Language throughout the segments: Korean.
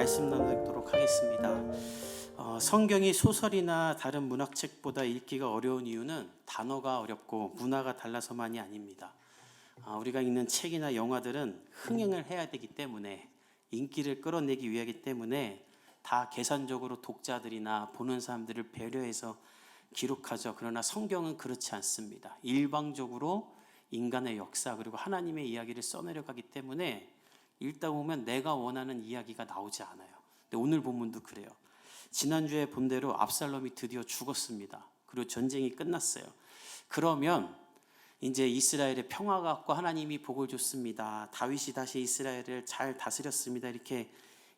말씀 나누도록 하겠습니다. 성경이 소설이나 다른 문학책보다 읽기가 어려운 이유는 단어가 어렵고 문화가 달라서만이 아닙니다. 우리가 읽는 책이나 영화들은 흥행을 해야 되기 때문에, 인기를 끌어내기 위하기 때문에 다 계산적으로 독자들이나 보는 사람들을 배려해서 기록하죠. 그러나 성경은 그렇지 않습니다. 일방적으로 인간의 역사 그리고 하나님의 이야기를 써내려가기 때문에 읽다 보면 내가 원하는 이야기가 나오지 않아요. 근데 오늘 본문도 그래요. 지난주에 본 대로 압살롬이 드디어 죽었습니다. 그리고 전쟁이 끝났어요. 그러면 이제 이스라엘의 평화가 왔고 하나님이 복을 줬습니다. 다윗이 다시 이스라엘을 잘 다스렸습니다. 이렇게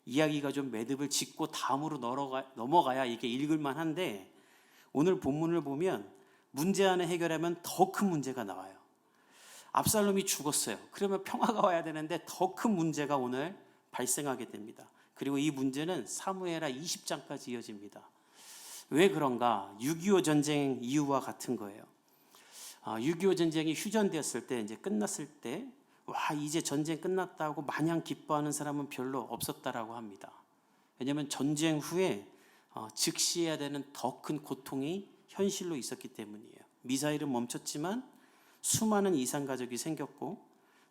이야기가 좀 매듭을 짓고 다음으로 넘어가야 이게 읽을만 한데, 오늘 본문을 보면 문제 하나 해결하면 더 큰 문제가 나와요. 압살롬이 죽었어요. 그러면 평화가 와야 되는데 더 큰 문제가 오늘 발생하게 됩니다. 그리고 이 문제는 사무엘하 20장까지 이어집니다. 왜 그런가? 6.25 전쟁 이유와 같은 거예요. 6.25 전쟁이 휴전되었을 때, 이제 끝났을 때, 이제 전쟁 끝났다고 마냥 기뻐하는 사람은 별로 없었다라고 합니다. 왜냐하면 전쟁 후에 즉시해야 되는 더 큰 고통이 현실로 있었기 때문이에요. 미사일은 멈췄지만 수많은 이산 가족이 생겼고,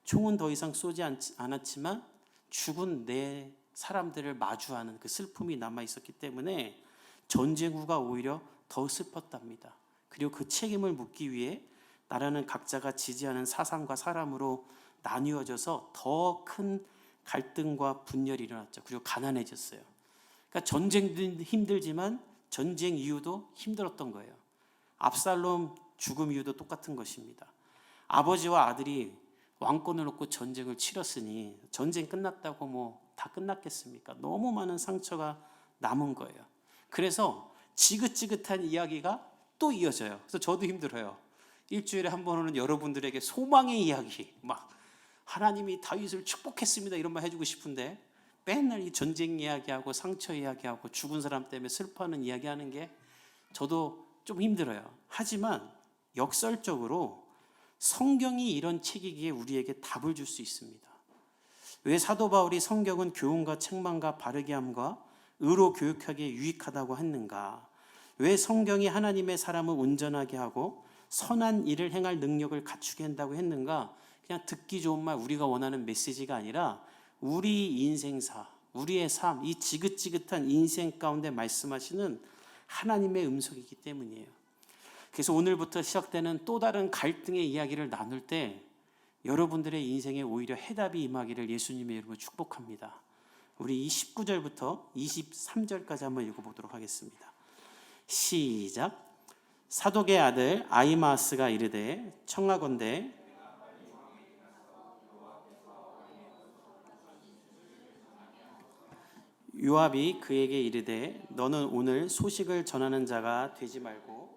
총은 더 이상 쏘지 않았지만 죽은 내 사람들을 마주하는 그 슬픔이 남아 있었기 때문에 전쟁 후가 오히려 더 슬펐답니다. 그리고 그 책임을 묻기 위해 나라는 각자가 지지하는 사상과 사람으로 나뉘어져서 더 큰 갈등과 분열이 일어났죠. 그리고 가난해졌어요. 그러니까 전쟁도 힘들지만 전쟁 이유도 힘들었던 거예요. 압살롬 죽음 이유도 똑같은 것입니다. 아버지와 아들이 왕권을 놓고 전쟁을 치렀으니 전쟁 끝났다고 뭐 다 끝났겠습니까? 너무 많은 상처가 남은 거예요. 그래서 지긋지긋한 이야기가 또 이어져요. 그래서 저도 힘들어요. 일주일에 한 번은 여러분들에게 소망의 이야기, 막 하나님이 다윗을 축복했습니다 이런 말 해주고 싶은데, 맨날 이 전쟁 이야기하고 상처 이야기하고 죽은 사람 때문에 슬퍼하는 이야기하는 게 저도 좀 힘들어요. 하지만 역설적으로 성경이 이런 책이기에 우리에게 답을 줄 수 있습니다. 왜 사도 바울이 성경은 교훈과 책망과 바르게 함과 의로 교육하기에 유익하다고 했는가? 왜 성경이 하나님의 사람을 온전하게 하고 선한 일을 행할 능력을 갖추게 한다고 했는가? 그냥 듣기 좋은 말, 우리가 원하는 메시지가 아니라 우리 인생사, 우리의 삶, 이 지긋지긋한 인생 가운데 말씀하시는 하나님의 음성이기 때문이에요. 그래서 오늘부터 시작되는 또 다른 갈등의 이야기를 나눌 때 여러분들의 인생에 오히려 해답이 임하기를 예수님의 이름으로 축복합니다. 우리 이 19절부터 23절까지 한번 읽어보도록 하겠습니다. 시작. 사독의 아들 아히마아스가 이르되 청하건대 요압이 그에게 이르되 너는 오늘 소식을 전하는 자가 되지 말고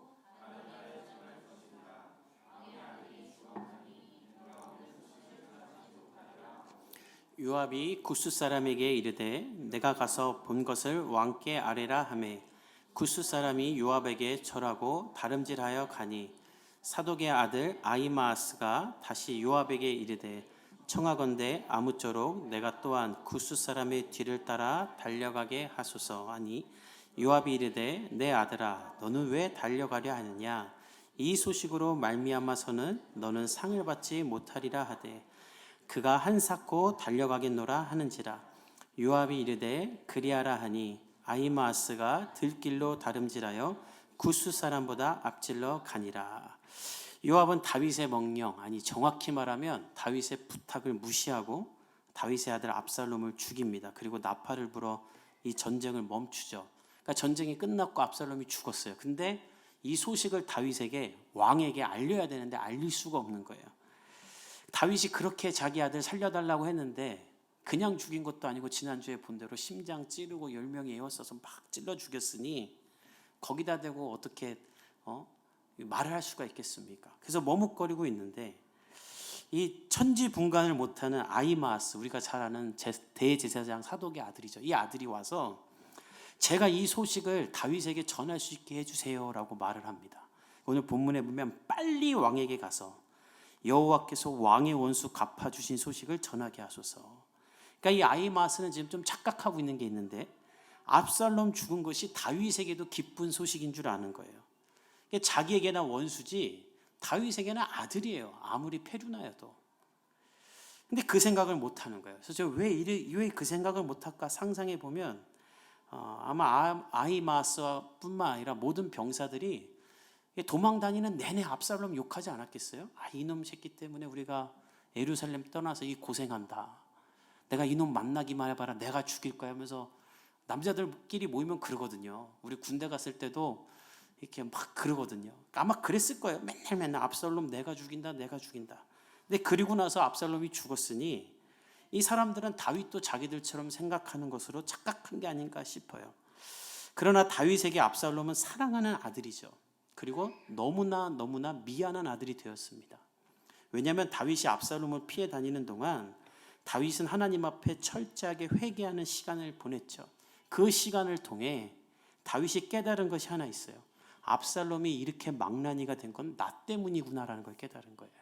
요압이 굿수 사람에게 이르되 내가 가서 본 것을 왕께 아뢰라 하매 굿수 사람이 요압에게 절하고 다름질하여 가니 사독의 아들 아히마아스가 다시 요압에게 이르되 청하건대 아무쪼록 내가 또한 굿수 사람의 뒤를 따라 달려가게 하소서 하니 요압이 이르되 내 아들아 너는 왜 달려가려 하느냐? 이 소식으로 말미암아서는 너는 상을 받지 못하리라 하되 그가 한사코 달려가겠노라 하는지라. 요압이 이르되 그리하라 하니 아히마아스가 들길로 다름질하여 굿수 사람보다 앞질러 가니라. 요압은 다윗의 명령, 아니 정확히 말하면 다윗의 부탁을 무시하고 다윗의 아들 압살롬을 죽입니다. 그리고 나팔을 불어 이 전쟁을 멈추죠. 그러니까 전쟁이 끝났고 압살롬이 죽었어요. 근데 이 소식을 다윗에게, 왕에게 알려야 되는데 알릴 수가 없는 거예요. 다윗이 그렇게 자기 아들 살려달라고 했는데 그냥 죽인 것도 아니고 지난주에 본 대로 심장 찌르고 10명이 에워싸서 막 찔러 죽였으니 거기다 대고 어떻게 말을 할 수가 있겠습니까? 그래서 머뭇거리고 있는데 이 천지분간을 못하는 아히마아스, 우리가 잘 아는 대제사장 사독의 아들이죠. 이 아들이 와서 제가 이 소식을 다윗에게 전할 수 있게 해주세요 라고 말을 합니다. 오늘 본문에 보면 빨리 왕에게 가서 여호와께서 왕의 원수 갚아주신 소식을 전하게 하소서. 그러니까 이 아히마아스는 지금 좀 착각하고 있는 게 있는데, 압살롬 죽은 것이 다윗에게도 기쁜 소식인 줄 아는 거예요. 자기에게나 원수지 다윗에게는 아들이에요. 아무리 페루나여도. 근데 그 생각을 못 하는 거예요. 그래서 왜 그 생각을 못 할까 상상해 보면, 아마 아히마아스뿐만 아니라 모든 병사들이 도망 다니는 내내 압살롬 욕하지 않았겠어요? 이놈 새끼 때문에 우리가 예루살렘 떠나서 이 고생한다. 내가 이놈 만나기만 해봐라. 내가 죽일 거야 하면서 남자들끼리 모이면 그러거든요. 우리 군대 갔을 때도 이렇게 막 그러거든요. 아마 그랬을 거예요. 맨날 압살롬 내가 죽인다, 내가 죽인다. 근데 그리고 나서 압살롬이 죽었으니 이 사람들은 다윗도 자기들처럼 생각하는 것으로 착각한 게 아닌가 싶어요. 그러나 다윗에게 압살롬은 사랑하는 아들이죠. 그리고 너무나 미안한 아들이 되었습니다. 왜냐하면 다윗이 압살롬을 피해 다니는 동안 다윗은 하나님 앞에 철저하게 회개하는 시간을 보냈죠. 그 시간을 통해 다윗이 깨달은 것이 하나 있어요. 압살롬이 이렇게 망나니가 된 건 나 때문이구나라는 걸 깨달은 거예요.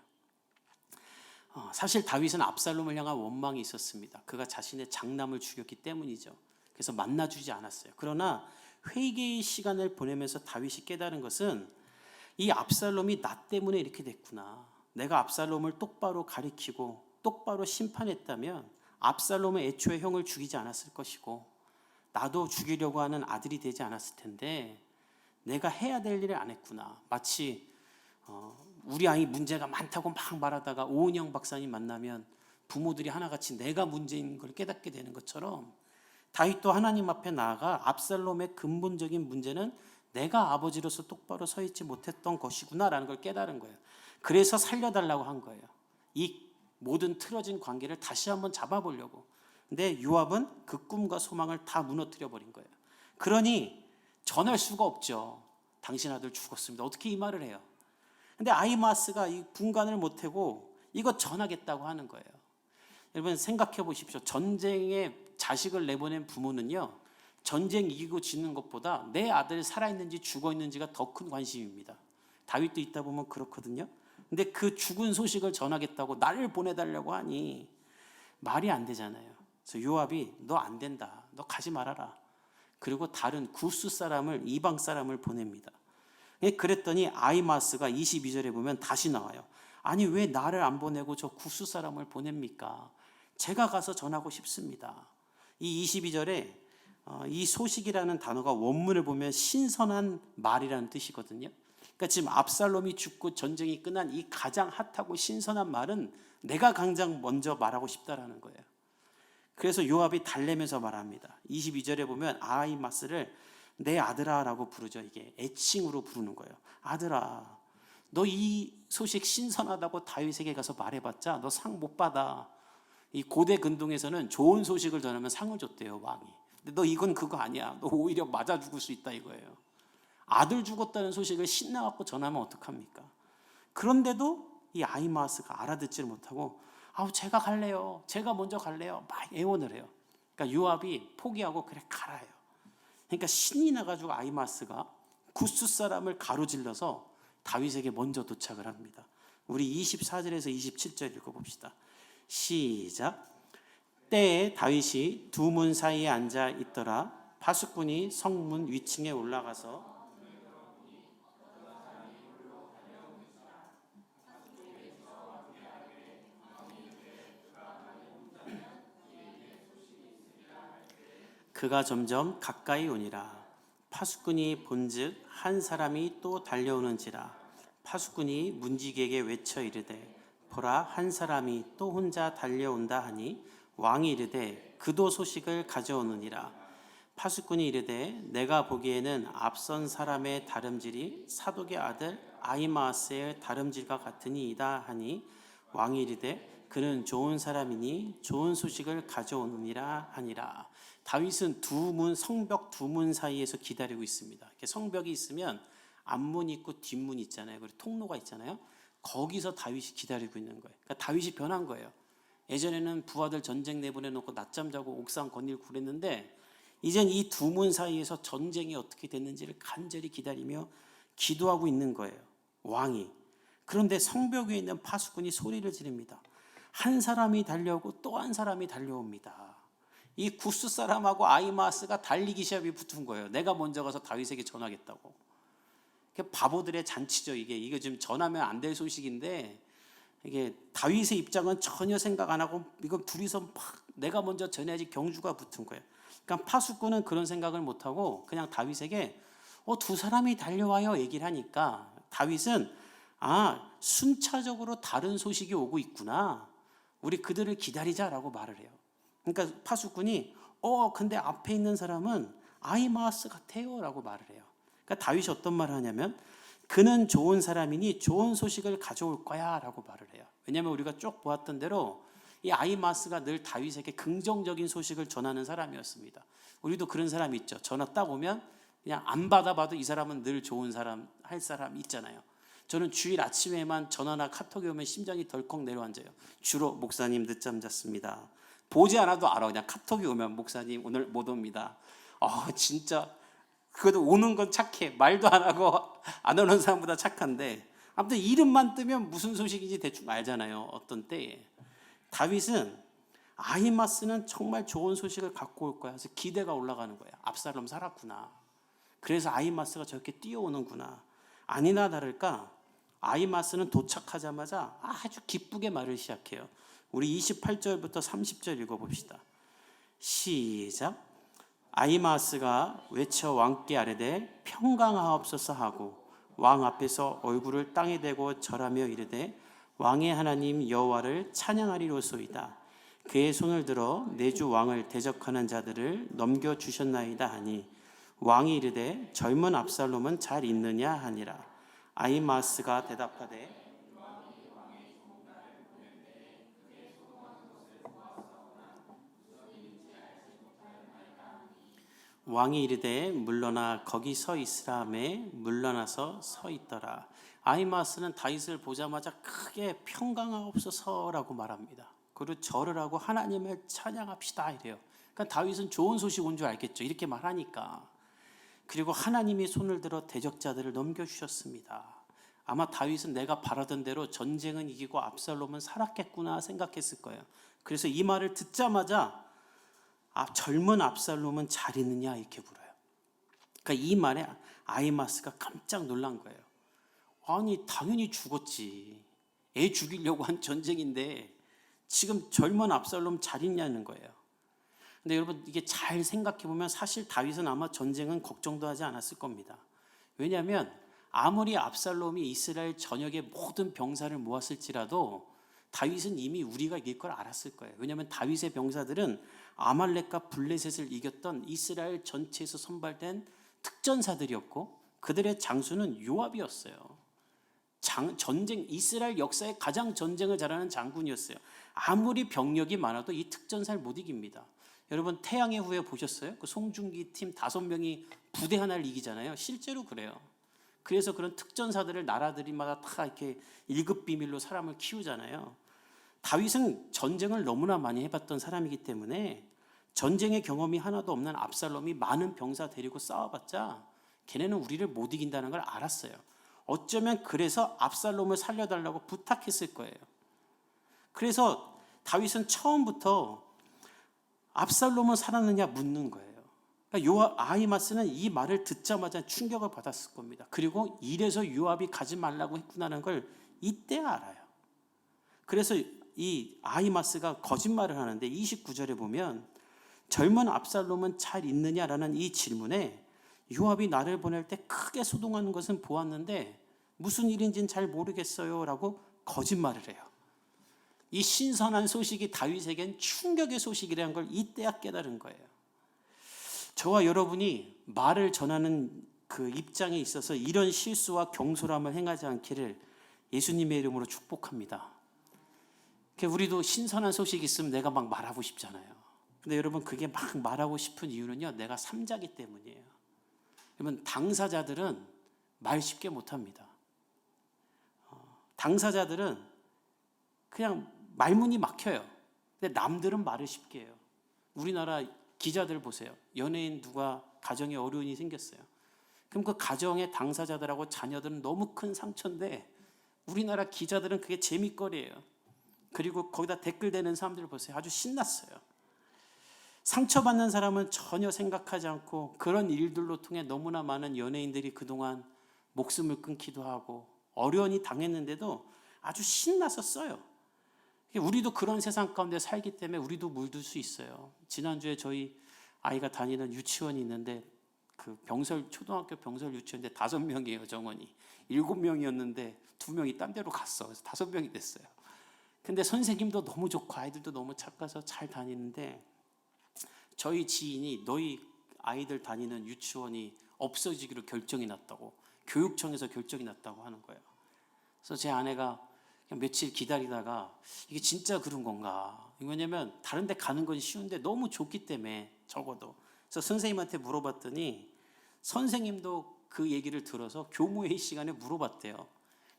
사실 다윗은 압살롬을 향한 원망이 있었습니다. 그가 자신의 장남을 죽였기 때문이죠. 그래서 만나주지 않았어요. 그러나 회개의 시간을 보내면서 다윗이 깨달은 것은 이 압살롬이 나 때문에 이렇게 됐구나. 내가 압살롬을 똑바로 가리키고 똑바로 심판했다면 압살롬은 애초에 형을 죽이지 않았을 것이고 나도 죽이려고 하는 아들이 되지 않았을 텐데 내가 해야 될 일을 안 했구나. 마치 우리 아이 문제가 많다고 막 말하다가 오은영 박사님 만나면 부모들이 하나같이 내가 문제인 걸 깨닫게 되는 것처럼 다윗도 하나님 앞에 나아가 압살롬의 근본적인 문제는 내가 아버지로서 똑바로 서 있지 못했던 것이구나라는 걸 깨달은 거예요. 그래서 살려달라고 한 거예요. 이 모든 틀어진 관계를 다시 한번 잡아보려고. 근데 요압은 그 꿈과 소망을 다 무너뜨려 버린 거예요. 그러니 전할 수가 없죠. 당신 아들 죽었습니다. 어떻게 이 말을 해요? 근데 아히마아스가 이 분간을 못하고 이거 전하겠다고 하는 거예요. 여러분 생각해 보십시오. 전쟁에 자식을 내보낸 부모는요, 전쟁 이기고 지는 것보다 내 아들 살아있는지 죽어있는지가 더 큰 관심입니다. 다윗도 있다 보면 그렇거든요. 근데 그 죽은 소식을 전하겠다고 나를 보내달라고 하니 말이 안 되잖아요. 그래서 요압이 너 안 된다. 너 가지 말아라. 그리고 다른 구스 사람을, 이방 사람을 보냅니다. 그랬더니 아히마아스가 22절에 보면 다시 나와요. 아니 왜 나를 안 보내고 저 구스 사람을 보냅니까? 제가 가서 전하고 싶습니다. 이 22절에 이 소식이라는 단어가 원문을 보면 신선한 말이라는 뜻이거든요. 그러니까 지금 압살롬이 죽고 전쟁이 끝난 이 가장 핫하고 신선한 말은 내가 당장 먼저 말하고 싶다라는 거예요. 그래서 요압이 달래면서 말합니다. 22절에 보면 아히마스를 내 아들아라고 부르죠. 이게 애칭으로 부르는 거예요. 아들아, 너 이 소식 신선하다고 다윗에게 가서 말해봤자 너 상 못 받아. 이 고대 근동에서는 좋은 소식을 전하면 상을 줬대요, 왕이. 근데 너 이건 그거 아니야. 너 오히려 맞아 죽을 수 있다 이거예요. 아들 죽었다는 소식을 신나갖고 전하면 어떡합니까? 그런데도 이 아히마아스가 알아듣지를 못하고 제가 갈래요. 제가 먼저 갈래요. 막 애원을 해요. 그러니까 요압이 포기하고 그래 가라요. 그러니까 신이 나가지고 아히마아스가 구스 사람을 가로질러서 다윗에게 먼저 도착을 합니다. 우리 24절에서 27절 읽어봅시다. 시작. 때에 다윗이 두 문 사이에 앉아 있더라. 파수꾼이 성문 위층에 올라가서 그가 점점 가까이 오니라. 파수꾼이 본즉 한 사람이 또 달려오는지라. 파수꾼이 문지기에게 외쳐 이르되 보라 한 사람이 또 혼자 달려온다 하니 왕이 이르되 그도 소식을 가져오느니라. 파수꾼이 이르되 내가 보기에는 앞선 사람의 다름질이 사독의 아들 아히마아스의 다름질과 같으니이다 하니 왕이 이르되 그는 좋은 사람이니 좋은 소식을 가져오느니라 하니라. 다윗은 성벽 두 문 사이에서 기다리고 있습니다. 성벽이 있으면 앞문이 있고 뒷문이 있잖아요. 그리고 통로가 있잖아요. 거기서 다윗이 기다리고 있는 거예요. 그러니까 다윗이 변한 거예요. 예전에는 부하들 전쟁 내보내놓고 낮잠 자고 옥상 거닐고 그랬는데 이젠 이 두 문 사이에서 전쟁이 어떻게 됐는지를 간절히 기다리며 기도하고 있는 거예요. 왕이. 그런데 성벽 위에 있는 파수꾼이 소리를 지릅니다. 한 사람이 달려오고 또 한 사람이 달려옵니다. 이 구스 사람하고 아히마아스가 달리기 시합이 붙은 거예요. 내가 먼저 가서 다윗에게 전하겠다고. 바보들의 잔치죠. 이게 지금 전하면 안 될 소식인데, 이게 다윗의 입장은 전혀 생각 안 하고 이거 둘이서 막 내가 먼저 전해야지 경주가 붙은 거예요. 그러니까 파수꾼은 그런 생각을 못 하고 그냥 다윗에게 두 사람이 달려와요 얘기를 하니까 다윗은 순차적으로 다른 소식이 오고 있구나. 우리 그들을 기다리자라고 말을 해요. 그러니까 파수꾼이 근데 앞에 있는 사람은 아히마아스 같아요라고 말을 해요. 그러니까 다윗이 어떤 말을 하냐면 그는 좋은 사람이니 좋은 소식을 가져올 거야라고 말을 해요. 왜냐하면 우리가 쭉 보았던 대로 이 아히마아스가 늘 다윗에게 긍정적인 소식을 전하는 사람이었습니다. 우리도 그런 사람이 있죠. 전화 딱 오면 그냥 안 받아봐도 이 사람은 늘 좋은 사람 할 사람 있잖아요. 저는 주일 아침에만 전화나 카톡이 오면 심장이 덜컥 내려앉아요. 주로 목사님 늦잠 잤습니다. 보지 않아도 알아. 그냥 카톡이 오면 목사님 오늘 못 옵니다. 진짜 그래도 오는 건 착해. 말도 안 하고 안 오는 사람보다 착한데 아무튼 이름만 뜨면 무슨 소식인지 대충 알잖아요. 어떤 때에. 다윗은 아히마스는 정말 좋은 소식을 갖고 올 거야. 그래서 기대가 올라가는 거야. 압살롬 살았구나. 그래서 아히마스가 저렇게 뛰어오는구나. 아니나 다를까 아히마스는 도착하자마자 아주 기쁘게 말을 시작해요. 우리 28절부터 30절 읽어봅시다. 시작. 아히마스가 외쳐 왕께 아뢰되 평강하옵소서 하고 왕 앞에서 얼굴을 땅에 대고 절하며 이르되 왕의 하나님 여호와를 찬양하리로소이다. 그의 손을 들어 내 주 왕을 대적하는 자들을 넘겨주셨나이다 하니 왕이 이르되 젊은 압살롬은 잘 있느냐 하니라. 아히마스가 대답하되 왕이 이르되 물러나 거기 서 있으라 하매 물러나서 서 있더라. 아히마스는 다윗을 보자마자 크게 평강하옵소서라고 말합니다. 그리고 절을 하고 하나님을 찬양합시다 이래요. 그러니까 다윗은 좋은 소식 온 줄 알겠죠. 이렇게 말하니까. 그리고 하나님이 손을 들어 대적자들을 넘겨주셨습니다. 아마 다윗은 내가 바라던 대로 전쟁은 이기고 압살롬은 살았겠구나 생각했을 거예요. 그래서 이 말을 듣자마자 젊은 압살롬은 잘 있느냐 이렇게 물어요. 그러니까 이 말에 아히마스가 깜짝 놀란 거예요. 아니 당연히 죽었지. 애 죽이려고 한 전쟁인데 지금 젊은 압살롬 잘 있냐는 거예요. 근데 여러분 이게 잘 생각해 보면 사실 다윗은 아마 전쟁은 걱정도 하지 않았을 겁니다. 왜냐하면 아무리 압살롬이 이스라엘 전역의 모든 병사를 모았을지라도 다윗은 이미 우리가 이길 걸 알았을 거예요. 왜냐하면 다윗의 병사들은 아말렉과 블레셋을 이겼던 이스라엘 전체에서 선발된 특전사들이었고 그들의 장수는 요압이었어요. 전쟁 이스라엘 역사에 가장 전쟁을 잘하는 장군이었어요. 아무리 병력이 많아도 이 특전사를 못 이깁니다. 여러분 태양의 후예 보셨어요? 그 송중기 팀 5명이 부대 하나를 이기잖아요. 실제로 그래요. 그래서 그런 특전사들을 나라들마다 다 이렇게 1급 비밀로 사람을 키우잖아요. 다윗은 전쟁을 너무나 많이 해봤던 사람이기 때문에 전쟁의 경험이 하나도 없는 압살롬이 많은 병사 데리고 싸워봤자 걔네는 우리를 못 이긴다는 걸 알았어요. 어쩌면 그래서 압살롬을 살려달라고 부탁했을 거예요. 그래서 다윗은 처음부터 압살롬은 살았느냐 묻는 거예요. 그러니까 요압 아히마스는 이 말을 듣자마자 충격을 받았을 겁니다. 그리고 이래서 요압이 가지 말라고 했구나는 걸 이때 알아요. 그래서 이 아히마스가 거짓말을 하는데 29절에 보면 젊은 압살롬은 잘 있느냐라는 이 질문에 요압이 나를 보낼 때 크게 소동하는 것은 보았는데 무슨 일인지는 잘 모르겠어요 라고 거짓말을 해요. 이 신선한 소식이 다윗에겐 충격의 소식이라는 걸 이때야 깨달은 거예요. 저와 여러분이 말을 전하는 그 입장에 있어서 이런 실수와 경솔함을 행하지 않기를 예수님의 이름으로 축복합니다. 우리도 신선한 소식이 있으면 내가 막 말하고 싶잖아요. 근데 여러분 그게 막 말하고 싶은 이유는요, 내가 삼자기 때문이에요. 그러면 당사자들은 말 쉽게 못합니다. 당사자들은 그냥 말문이 막혀요. 근데 남들은 말을 쉽게 해요. 우리나라 기자들 보세요. 연예인 누가 가정에 어려움이 생겼어요. 그럼 그 가정의 당사자들하고 자녀들은 너무 큰 상처인데 우리나라 기자들은 그게 재미거리예요. 그리고 거기다 댓글 대는 사람들 보세요. 아주 신났어요. 상처받는 사람은 전혀 생각하지 않고 그런 일들로 통해 너무나 많은 연예인들이 그동안 목숨을 끊기도 하고 어려움이 당했는데도 아주 신나서 써요. 우리도 그런 세상 가운데 살기 때문에 우리도 물들 수 있어요. 지난주에 저희 아이가 다니는 유치원이 있는데 그 초등학교 병설 유치원인데 5명이에요, 정원이. 7명이었는데 2명이 딴 데로 갔어. 그래서 5명이 됐어요. 근데 선생님도 너무 좋고 아이들도 너무 착해서 잘 다니는데 저희 지인이 너희 아이들 다니는 유치원이 없어지기로 결정이 났다고, 교육청에서 결정이 났다고 하는 거예요. 그래서 제 아내가 그냥 며칠 기다리다가 이게 진짜 그런 건가? 왜냐면 다른 데 가는 건 쉬운데 너무 좋기 때문에 적어도. 그래서 선생님한테 물어봤더니 선생님도 그 얘기를 들어서 교무회의 시간에 물어봤대요.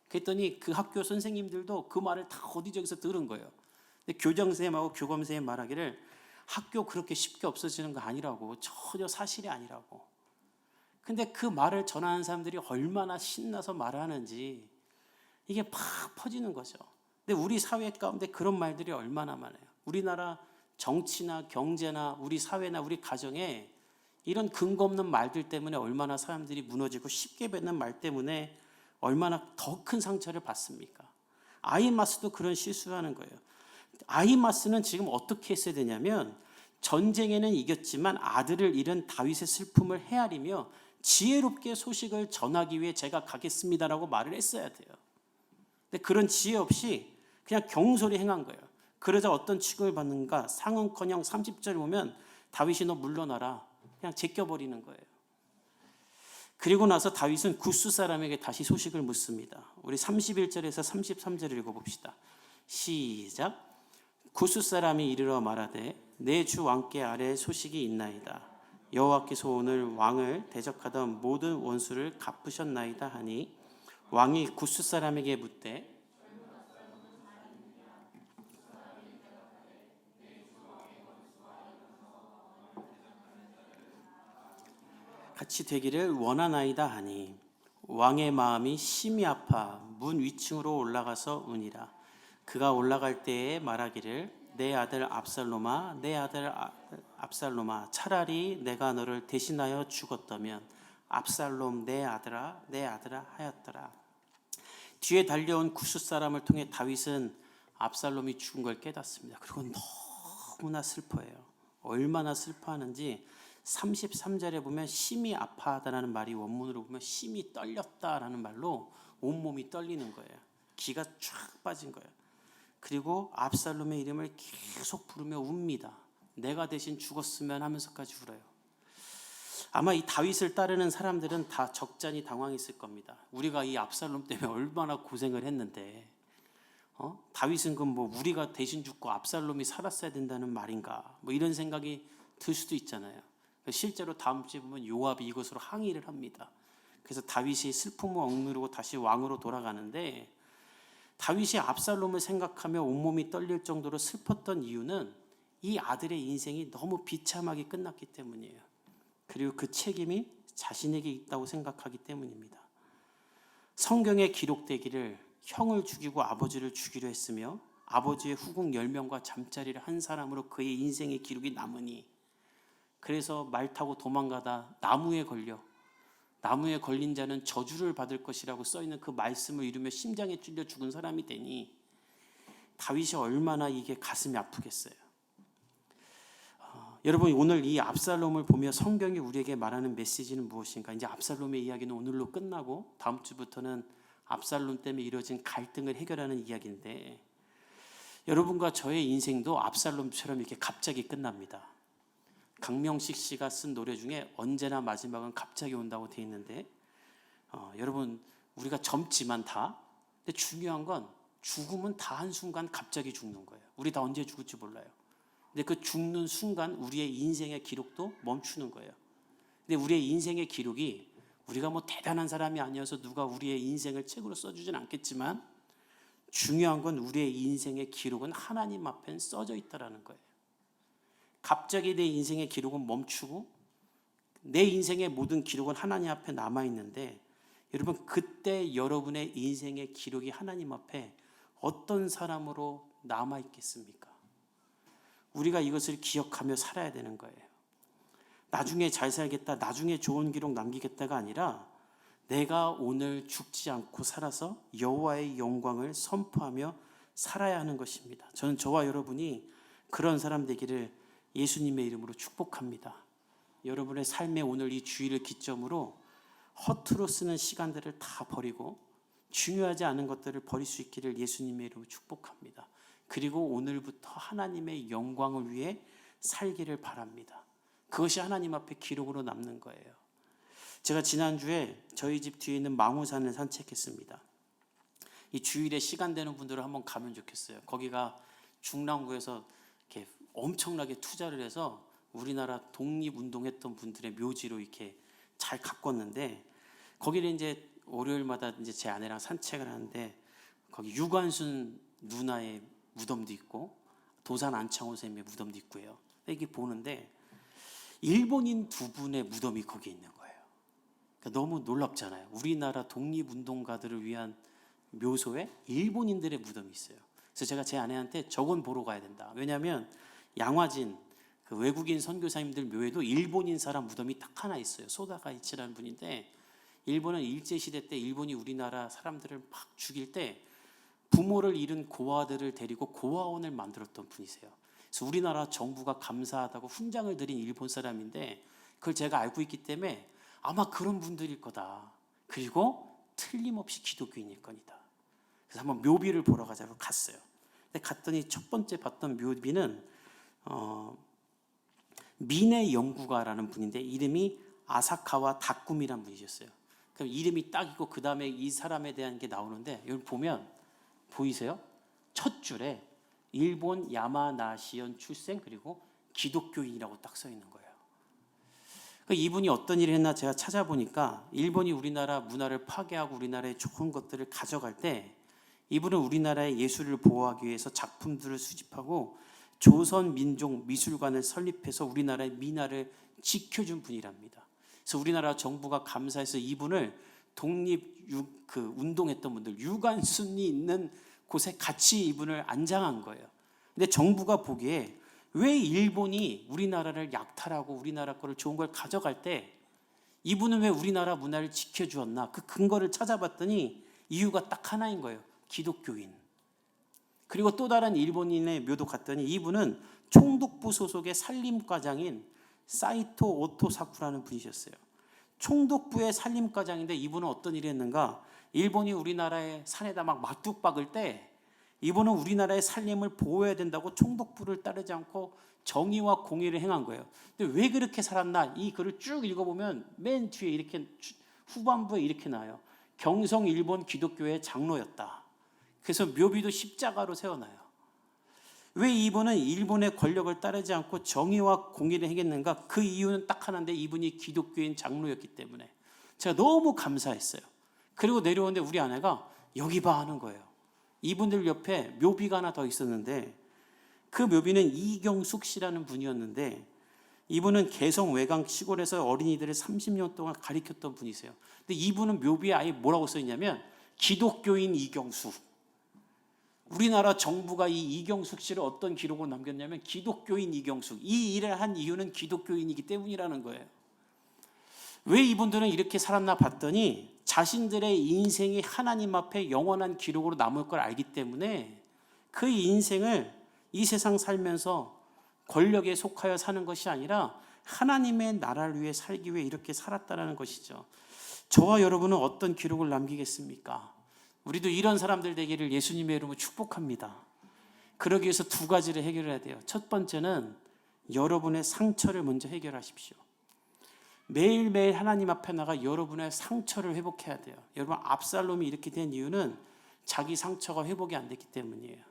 그랬더니 그 학교 선생님들도 그 말을 다 어디저기서 들은 거예요. 근데 교장선생님하고 교감선생님 말하기를 학교 그렇게 쉽게 없어지는 거 아니라고, 전혀 사실이 아니라고. 근데 그 말을 전하는 사람들이 얼마나 신나서 말하는지 이게 팍 퍼지는 거죠. 근데 우리 사회 가운데 그런 말들이 얼마나 많아요. 우리나라 정치나 경제나 우리 사회나 우리 가정에 이런 근거 없는 말들 때문에 얼마나 사람들이 무너지고 쉽게 뱉는 말 때문에 얼마나 더 큰 상처를 받습니까? 아히마스도 그런 실수하는 거예요. 아히마스는 지금 어떻게 했어야 되냐면 전쟁에는 이겼지만 아들을 잃은 다윗의 슬픔을 헤아리며 지혜롭게 소식을 전하기 위해 제가 가겠습니다라고 말을 했어야 돼요. 근데 그런 지혜 없이 그냥 경솔히 행한 거예요. 그러자 어떤 취급을 받는가? 상은커녕 30절 보면 다윗이 너 물러나라. 그냥 제껴버리는 거예요. 그리고 나서 다윗은 구스 사람에게 다시 소식을 묻습니다. 우리 31절에서 33절을 읽어봅시다. 시작. 구스 사람이 이르러 말하되 내 주 왕께 아래 소식이 있나이다. 여호와께서 오늘 왕을 대적하던 모든 원수를 갚으셨나이다 하니 왕이 구스 사람에게 묻되 같이 되기를 원하나이다 하니 왕의 마음이 심히 아파 문 위층으로 올라가서 우니라. 그가 올라갈 때에 말하기를 내 아들 압살롬아, 내 아들 압살롬아, 차라리 내가 너를 대신하여 죽었다면 압살롬 내 아들아, 내 아들아 하였더라. 뒤에 달려온 구스 사람을 통해 다윗은 압살롬이 죽은 걸 깨닫습니다. 그리고 너무나 슬퍼해요. 얼마나 슬퍼하는지 33절에 보면 심히 아파하다라는 말이 원문으로 보면 심히 떨렸다라는 말로 온몸이 떨리는 거예요. 기가 쫙 빠진 거예요. 그리고 압살롬의 이름을 계속 부르며 웁니다. 내가 대신 죽었으면 하면서까지 울어요. 아마 이 다윗을 따르는 사람들은 다 적잖이 당황했을 겁니다. 우리가 이 압살롬 때문에 얼마나 고생을 했는데 다윗은 그럼 뭐 우리가 대신 죽고 압살롬이 살았어야 된다는 말인가? 뭐 이런 생각이 들 수도 있잖아요. 실제로 다음 주에 보면 요압이 이것으로 항의를 합니다. 그래서 다윗이 슬픔을 억누르고 다시 왕으로 돌아가는데 다윗이 압살롬을 생각하며 온몸이 떨릴 정도로 슬펐던 이유는 이 아들의 인생이 너무 비참하게 끝났기 때문이에요. 그리고 그 책임이 자신에게 있다고 생각하기 때문입니다. 성경에 기록되기를 형을 죽이고 아버지를 죽이려 했으며 아버지의 후궁 10명과 잠자리를 한 사람으로 그의 인생의 기록이 남으니 그래서 말 타고 도망가다 나무에 걸린 자는 저주를 받을 것이라고 써있는 그 말씀을 이루며 심장에 찔려 죽은 사람이 되니 다윗이 얼마나 이게 가슴이 아프겠어요. 여러분 오늘 이 압살롬을 보며 성경이 우리에게 말하는 메시지는 무엇인가? 이제 압살롬의 이야기는 오늘로 끝나고 다음 주부터는 압살롬 때문에 이루어진 갈등을 해결하는 이야기인데 여러분과 저의 인생도 압살롬처럼 이렇게 갑자기 끝납니다. 강명식 씨가 쓴 노래 중에 언제나 마지막은 갑자기 온다고 되어 있는데 여러분 우리가 젊지만 다 근데 중요한 건 죽음은 다 한순간 갑자기 죽는 거예요. 우리 다 언제 죽을지 몰라요. 근데 그 죽는 순간 우리의 인생의 기록도 멈추는 거예요. 근데 우리의 인생의 기록이 우리가 뭐 대단한 사람이 아니어서 누가 우리의 인생을 책으로 써주진 않겠지만 중요한 건 우리의 인생의 기록은 하나님 앞엔 써져 있다는 거예요. 갑자기 내 인생의 기록은 멈추고 내 인생의 모든 기록은 하나님 앞에 남아있는데 여러분 그때 여러분의 인생의 기록이 하나님 앞에 어떤 사람으로 남아있겠습니까? 우리가 이것을 기억하며 살아야 되는 거예요. 나중에 잘 살겠다, 나중에 좋은 기록 남기겠다가 아니라 내가 오늘 죽지 않고 살아서 여호와의 영광을 선포하며 살아야 하는 것입니다. 저는 저와 여러분이 그런 사람 되기를 예수님의 이름으로 축복합니다. 여러분의 삶의 오늘 이 주일을 기점으로 허투루 쓰는 시간들을 다 버리고 중요하지 않은 것들을 버릴 수 있기를 예수님의 이름으로 축복합니다. 그리고 오늘부터 하나님의 영광을 위해 살기를 바랍니다. 그것이 하나님 앞에 기록으로 남는 거예요. 제가 지난주에 저희 집 뒤에 있는 망우산을 산책했습니다. 이 주일에 시간 되는 분들은 한번 가면 좋겠어요. 거기가 중랑구에서 이렇게 엄청나게 투자를 해서 우리나라 독립운동했던 분들의 묘지로 이렇게 잘 가꿨는데, 거기를 이제 월요일마다 이제 제 아내랑 산책을 하는데 거기 유관순 누나의 무덤도 있고 도산 안창호 선생님의 무덤도 있고요. 이게 보는데 일본인 두 분의 무덤이 거기에 있는 거예요. 그러니까 너무 놀랍잖아요. 우리나라 독립운동가들을 위한 묘소에 일본인들의 무덤이 있어요. 그래서 제가 제 아내한테 저건 보러 가야 된다. 왜냐하면 양화진 그 외국인 선교사님들 묘에도 일본인 사람 무덤이 딱 하나 있어요. 소다가이치라는 분인데, 일본은 일제시대 때 일본이 우리나라 사람들을 막 죽일 때 부모를 잃은 고아들을 데리고 고아원을 만들었던 분이세요. 그래서 우리나라 정부가 감사하다고 훈장을 드린 일본 사람인데, 그걸 제가 알고 있기 때문에 아마 그런 분들일 거다. 그리고 틀림없이 기독교인일 거니다. 그래서 한번 묘비를 보러 가자고 갔어요. 근데 갔더니 첫 번째 봤던 묘비는 미네 연구가라는 분인데 이름이 아사카와 다꾸미라는 분이셨어요. 그럼 이름이 딱이고 그 다음에 이 사람에 대한 게 나오는데, 여기 보면 보이세요? 첫 줄에 일본 야마나시현 출생 그리고 기독교인이라고 딱 써 있는 거예요. 이분이 어떤 일을 했나 제가 찾아보니까, 일본이 우리나라 문화를 파괴하고 우리나라의 좋은 것들을 가져갈 때 이분은 우리나라의 예술을 보호하기 위해서 작품들을 수집하고 조선민족미술관을 설립해서 우리나라의 민화를 지켜준 분이랍니다. 그래서 우리나라 정부가 감사해서 이분을 운동했던 분들, 유관순이 있는 곳에 같이 이분을 안장한 거예요. 근데 정부가 보기에 왜 일본이 우리나라를 약탈하고 우리나라 거를 좋은 걸 가져갈 때 이분은 왜 우리나라 문화를 지켜주었나? 그 근거를 찾아봤더니 이유가 딱 하나인 거예요. 기독교인. 그리고 또 다른 일본인의 묘도 갔더니 이분은 총독부 소속의 산림과장인 사이토 오토사쿠라는 분이셨어요. 총독부의 산림과장인데 이분은 어떤 일을 했는가? 일본이 우리나라의 산에다 막 막둑 박을 때 이분은 우리나라의 산림을 보호해야 된다고 총독부를 따르지 않고 정의와 공의를 행한 거예요. 근데 왜 그렇게 살았나? 이 글을 쭉 읽어보면 맨 뒤에 이렇게 후반부에 이렇게 나와요. 경성 일본 기독교의 장로였다. 그래서 묘비도 십자가로 세워놔요. 왜 이분은 일본의 권력을 따르지 않고 정의와 공의를 행했는가? 그 이유는 딱 하나인데, 이분이 기독교인 장로였기 때문에. 제가 너무 감사했어요. 그리고 내려오는데 우리 아내가 여기 봐 하는 거예요. 이분들 옆에 묘비가 하나 더 있었는데, 그 묘비는 이경숙 씨라는 분이었는데, 이분은 개성 외강 시골에서 어린이들을 30년 동안 가르쳤던 분이세요. 근데 이분은 묘비에 아예 뭐라고 써있냐면 기독교인 이경숙. 우리나라 정부가 이 이경숙 씨를 어떤 기록으로 남겼냐면 기독교인 이경숙. 이 일을 한 이유는 기독교인이기 때문이라는 거예요. 왜 이분들은 이렇게 살았나 봤더니 자신들의 인생이 하나님 앞에 영원한 기록으로 남을 걸 알기 때문에 그 인생을 이 세상 살면서 권력에 속하여 사는 것이 아니라 하나님의 나라를 위해 살기 위해 이렇게 살았다는 것이죠. 저와 여러분은 어떤 기록을 남기겠습니까? 우리도 이런 사람들 되기를 예수님의 이름으로 축복합니다. 그러기 위해서 두 가지를 해결해야 돼요. 첫 번째는 여러분의 상처를 먼저 해결하십시오. 매일매일 하나님 앞에 나가 여러분의 상처를 회복해야 돼요. 여러분, 압살롬이 이렇게 된 이유는 자기 상처가 회복이 안 됐기 때문이에요.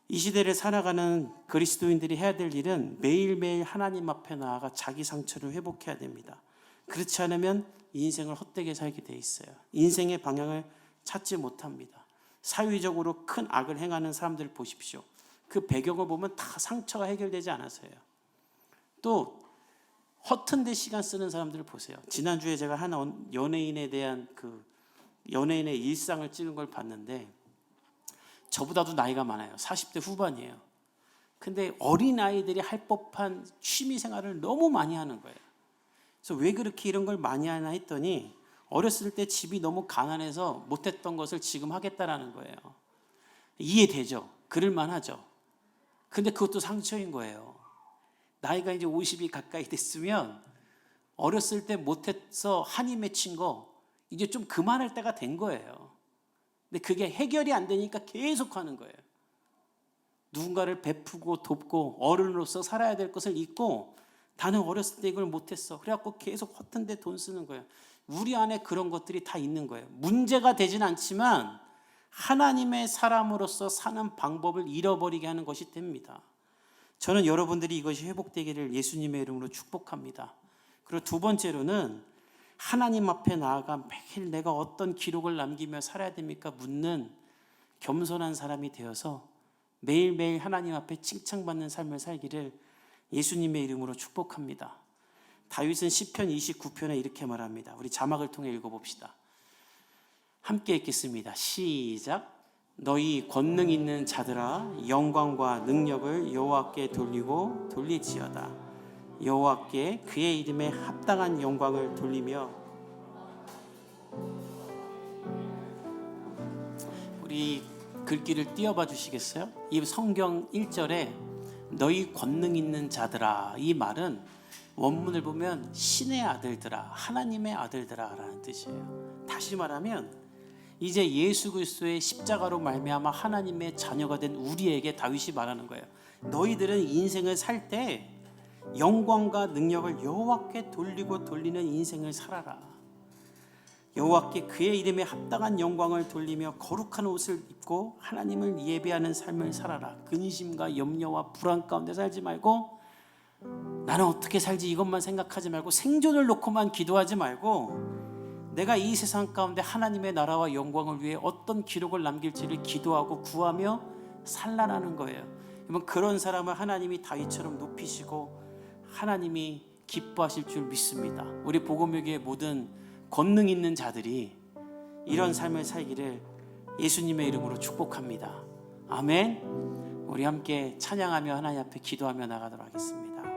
이 시대를 살아가는 그리스도인들이 해야 될 일은 매일매일 하나님 앞에 나아가 자기 상처를 회복해야 됩니다. 그렇지 않으면 인생을 헛되게 살게 돼 있어요. 인생의 방향을 찾지 못합니다. 사회적으로 큰 악을 행하는 사람들 보십시오. 그 배경을 보면 다 상처가 해결되지 않아서요. 또 허튼 데 시간 쓰는 사람들을 보세요. 지난주에 제가 한 연예인에 대한 연예인의 일상을 찍은 걸 봤는데, 저보다도 나이가 많아요. 40대 후반이에요. 근데 어린아이들이 할 법한 취미 생활을 너무 많이 하는 거예요. 그래서 왜 그렇게 이런 걸 많이 하나 했더니 어렸을 때 집이 너무 가난해서 못했던 것을 지금 하겠다라는 거예요. 이해되죠? 그럴만 하죠. 근데 그것도 상처인 거예요. 나이가 이제 50이 가까이 됐으면 어렸을 때 못해서 한이 맺힌 거 이제 좀 그만할 때가 된 거예요. 근데 그게 해결이 안 되니까 계속 하는 거예요. 누군가를 베푸고 돕고 어른으로서 살아야 될 것을 잊고 나는 어렸을 때 이걸 못했어. 그래갖고 계속 허튼 데 돈 쓰는 거예요. 우리 안에 그런 것들이 다 있는 거예요. 문제가 되진 않지만 하나님의 사람으로서 사는 방법을 잃어버리게 하는 것이 됩니다. 저는 여러분들이 이것이 회복되기를 예수님의 이름으로 축복합니다. 그리고 두 번째로는 하나님 앞에 나아가 매일 내가 어떤 기록을 남기며 살아야 됩니까? 묻는 겸손한 사람이 되어서 매일매일 하나님 앞에 칭찬받는 삶을 살기를 예수님의 이름으로 축복합니다. 다윗은 시편 29편에 이렇게 말합니다. 우리 자막을 통해 읽어봅시다. 함께 읽겠습니다. 시작. 너희 권능 있는 자들아 영광과 능력을 여호와께 돌리고 돌릴지어다. 여호와께 그의 이름에 합당한 영광을 돌리며. 우리 글귀를 띄워봐 주시겠어요? 이 성경 1절에 너희 권능 있는 자들아, 이 말은 원문을 보면 신의 아들들아, 하나님의 아들들아 라는 뜻이에요. 다시 말하면 이제 예수 그리스도의 십자가로 말미암아 하나님의 자녀가 된 우리에게 다윗이 말하는 거예요. 너희들은 인생을 살 때 영광과 능력을 여호와께 돌리고 돌리는 인생을 살아라. 여호와께 그의 이름에 합당한 영광을 돌리며 거룩한 옷을 입고 하나님을 예배하는 삶을 살아라. 근심과 염려와 불안 가운데 살지 말고 나는 어떻게 살지 이것만 생각하지 말고 생존을 놓고만 기도하지 말고 내가 이 세상 가운데 하나님의 나라와 영광을 위해 어떤 기록을 남길지를 기도하고 구하며 살라라는 거예요. 그런 사람을 하나님이 다윗처럼 높이시고 하나님이 기뻐하실 줄 믿습니다. 우리 복음교회의 모든 권능 있는 자들이 이런 삶을 살기를 예수님의 이름으로 축복합니다. 아멘. 우리 함께 찬양하며 하나님 앞에 기도하며 나가도록 하겠습니다.